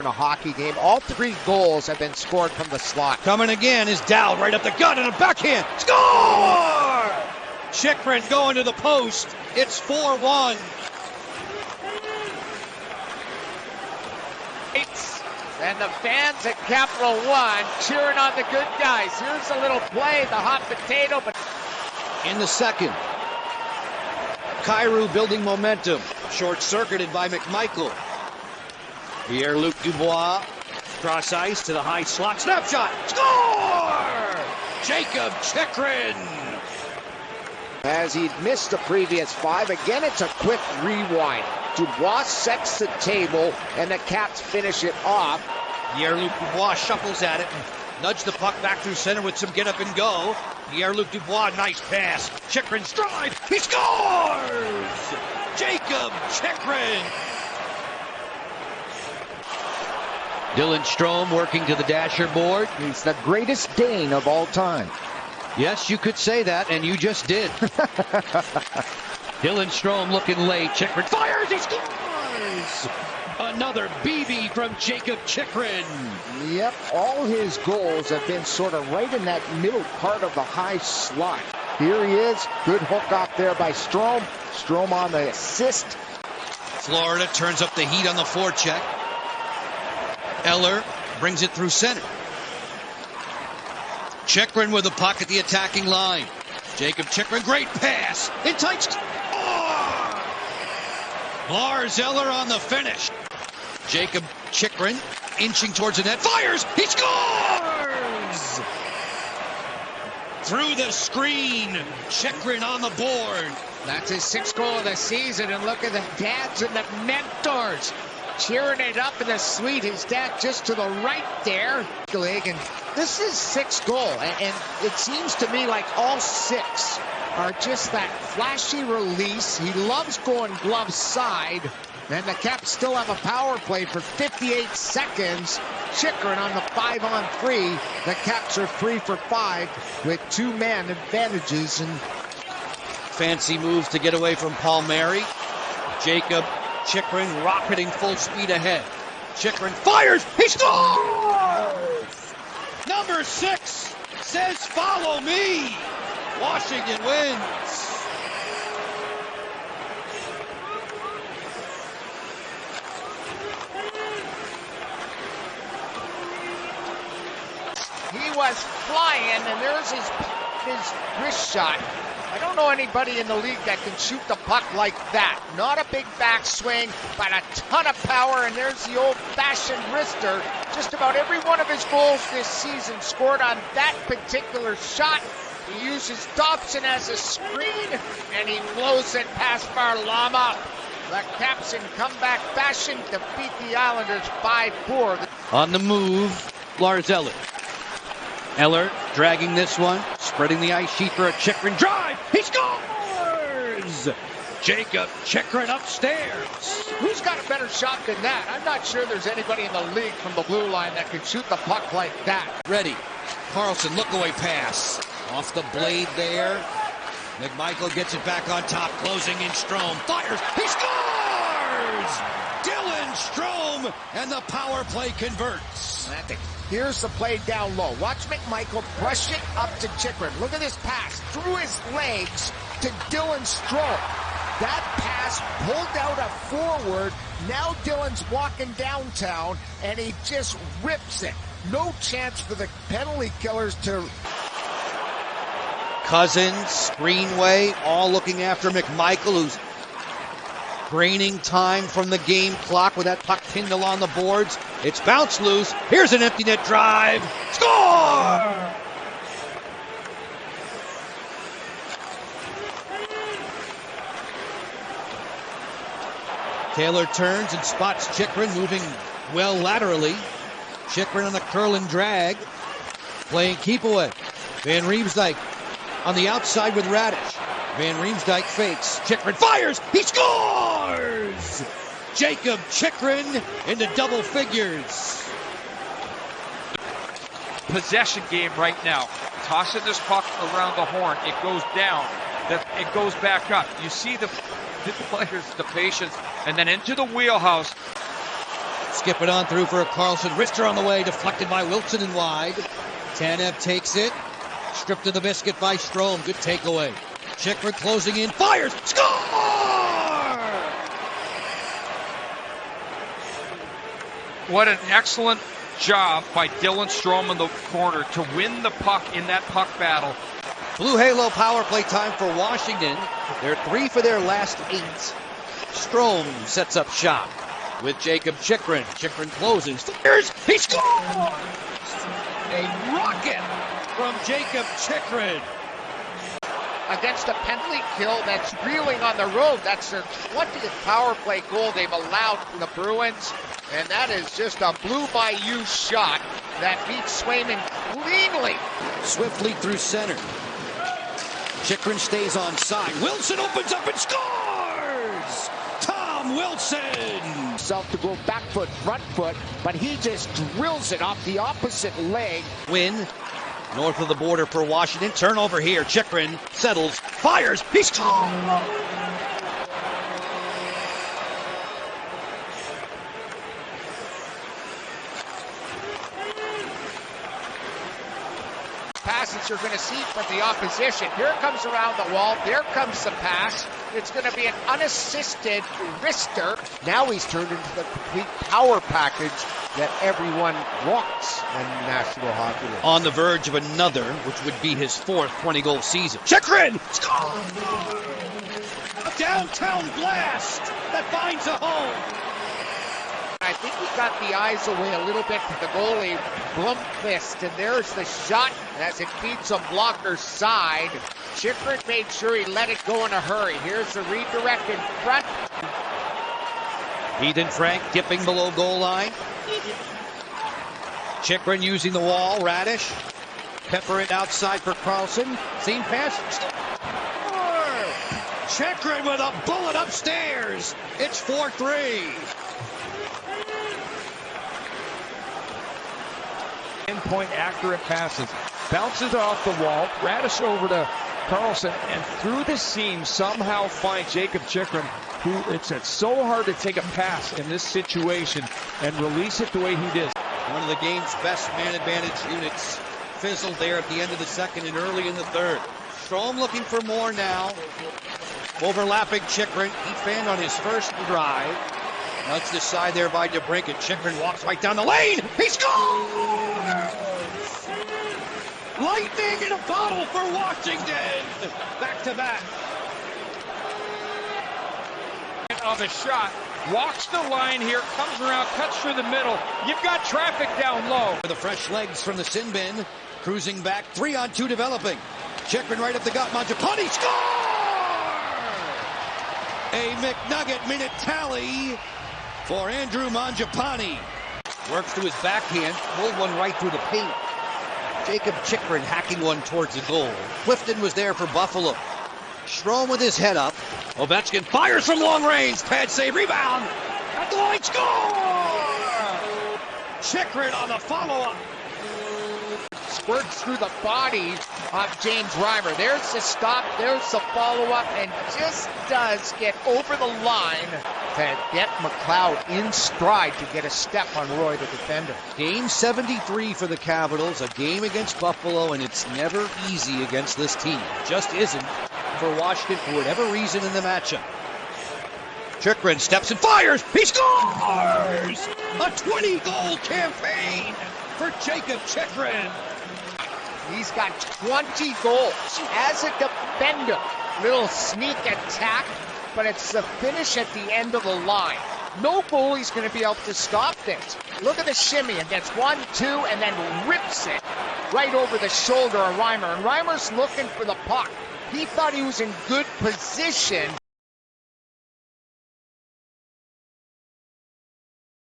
In a hockey game, all 3 goals have been scored from the slot. Coming again is Dow right up the gut and a backhand. Score! Chychrun going to the post. It's 4-1. And the fans at Capital One cheering on the good guys. Here's a little play, the hot potato. But in the second, Chychrun building momentum. Short-circuited by McMichael. Pierre-Luc Dubois, cross ice to the high slot. Snapshot! Score! Jakob Chychrun! As he'd missed the previous 5, again it's a quick rewind. Dubois sets the table, and the Caps finish it off. Pierre-Luc Dubois shuffles at it and nudged the puck back through center with some get up and go. Pierre-Luc Dubois, nice pass. Chychrun's drive, he scores! Jakob Chychrun! Dylan Strome working to the dasher board. He's the greatest Dane of all time. Yes, you could say that, and you just did. Dylan Strome looking late. Chychrun fires, he scores! Another BB from Jakob Chychrun. Yep, all his goals have been sort of right in that middle part of the high slot. Here he is, good hook off there by Strome. Strome on the assist. Florida turns up the heat on the forecheck. Eller brings it through center. Chychrun with the puck at the attacking line. Jakob Chychrun, great pass. In tight. Oh! Lars Eller on the finish. Jakob Chychrun inching towards the net. Fires. He scores! Through the screen. Chychrun on the board. that's his 6th goal of the season. And look at the dads and the mentors cheering it up in the suite. His dad just to the right there. And this is 6th goal, and it seems to me like all 6 are just that flashy release. He loves going glove side, and the Caps still have a power play for 58 seconds. Chychrun on the 5-on-3. The Caps are 3 for 5 with 2-man advantages. And fancy moves to get away from Palmieri. Jakob Chychrun rocketing full speed ahead. Chychrun fires. He scores! Number 6 says, "Follow me." Washington wins. he was flying, and there's his wrist shot. I don't know anybody in the league that can shoot the puck like that. Not a big backswing, but a ton of power, and there's the old-fashioned wrister. Just about every one of his goals this season scored on that particular shot. He uses Dobson as a screen, and he blows it past Varlamov. The Caps in comeback fashion defeat the Islanders 5-4. On the move, Lars Eller. Eller dragging this one, spreading the ice sheet for a Chychrun drive. He scores! Jakob Chychrun upstairs. Who's got a better shot than that? I'm not sure there's anybody in the league from the blue line that can shoot the puck like that. Ready. Carlson, look away pass. Off the blade there. McMichael gets it back on top, closing in Strome. Fires. He scores! Dylan Strome, and the power play converts. Here's the play down low. Watch McMichael brush it up to Chychrun. Look at this pass through his legs to Dylan Strome. That pass pulled out a forward. Now Dylan's walking downtown, and he just rips it. No chance for the penalty killers to... Cousins, Greenway, all looking after McMichael, who's draining time from the game clock with that puck pinned along the boards. It's bounced loose. Here's an empty net drive. Score! Taylor turns and spots Chychrun moving well laterally. Chychrun on the curl and drag. Playing keep away. Van Riemsdyk on the outside with Radish. Van Riemsdyk fakes. Chychrun fires. He scores! Jakob Chychrun into double figures. Possession game right now. Tossing this puck around the horn. It goes down. It goes back up. You see the players, the patience, and then into the wheelhouse. Skip it on through for a Carlson. Wrister on the way, deflected by Wilson and wide. Tanev takes it. Stripped of the biscuit by Strome. Good takeaway. Chychrun closing in. Fires. Score! What an excellent job by Dylan Strome in the corner to win the puck in that puck battle. Blue Halo power play time for Washington. They're 3 for their last 8. Strome sets up shop with Jakob Chychrun. Chychrun closes. Fires. He scores! A rocket from Jakob Chychrun. Against a penalty kill that's reeling on the road. That's their 20th power play goal they've allowed for the Bruins. And that is just a blue-by-you shot that beats Swayman cleanly. Swiftly through center. Chychrun stays on side. Wilson opens up and scores! Tom Wilson! Self to go back foot, front foot, but he just drills it off the opposite leg. Win north of the border for Washington. Turnover here. Chychrun settles, fires, he scores! Passes you're going to see from the opposition. Here comes around the wall. There comes the pass. It's going to be an unassisted wrister. Now he's turned into the complete power package that everyone wants in National Hockey League. On the verge of another, which would be his 4th 20-goal season. Chychrun! Score! A downtown blast that finds a home. I think he got the eyes away a little bit to the goalie, Blomqvist, and there's the shot as it beats a blocker's side. Chychrun made sure he let it go in a hurry. Here's the redirect in front. Ethan Frank dipping below goal line. Chychrun using the wall. Radish. Pepper it outside for Carlson. Seam pass. Chychrun with a bullet upstairs. It's 4-3. Point accurate passes. Bounces off the wall. Radish over to Carlson and through the seam somehow finds Jakob Chychrun, who it's so hard to take a pass in this situation and release it the way he did. One of the game's best man advantage units fizzled there at the end of the second and early in the third. Strome looking for more now. Overlapping Chychrun. He fanned on his first drive. Nudged aside there by DeBrincat. Chychrun walks right down the lane. He scores! Lightning in a bottle for Washington. Back to back. Of a shot. Walks the line here. Comes around. Cuts through the middle. You've got traffic down low. The fresh legs from the sin bin. Cruising back. 3-on-2 developing. Chychrun right up the gut. Mangiapane score! A McNugget minute tally for Andrew Mangiapane. Works to his backhand, pulled one right through the paint. Jakob Chychrun hacking one towards the goal. Clifton was there for Buffalo. Strome with his head up. Ovechkin fires from long range. Pad save, rebound. At the line, score! Chychrun on the follow-up. Squirts through the body of James Reimer. There's the stop, there's the follow-up, and just does get over the line to get McLeod in stride to get a step on Roy, the defender. Game 73 for the Capitals, a game against Buffalo, and it's never easy against this team. Just isn't for Washington for whatever reason in the matchup. Chychrun steps and fires. He scores! A 20-goal campaign for Jakob Chychrun. He's got 20 goals as a defender. Little sneak attack, but it's the finish at the end of the line. No goalie's going to be able to stop this. Look at the shimmy against 1-2 and then rips it right over the shoulder of Reimer. And Reimer's looking for the puck. He thought he was in good position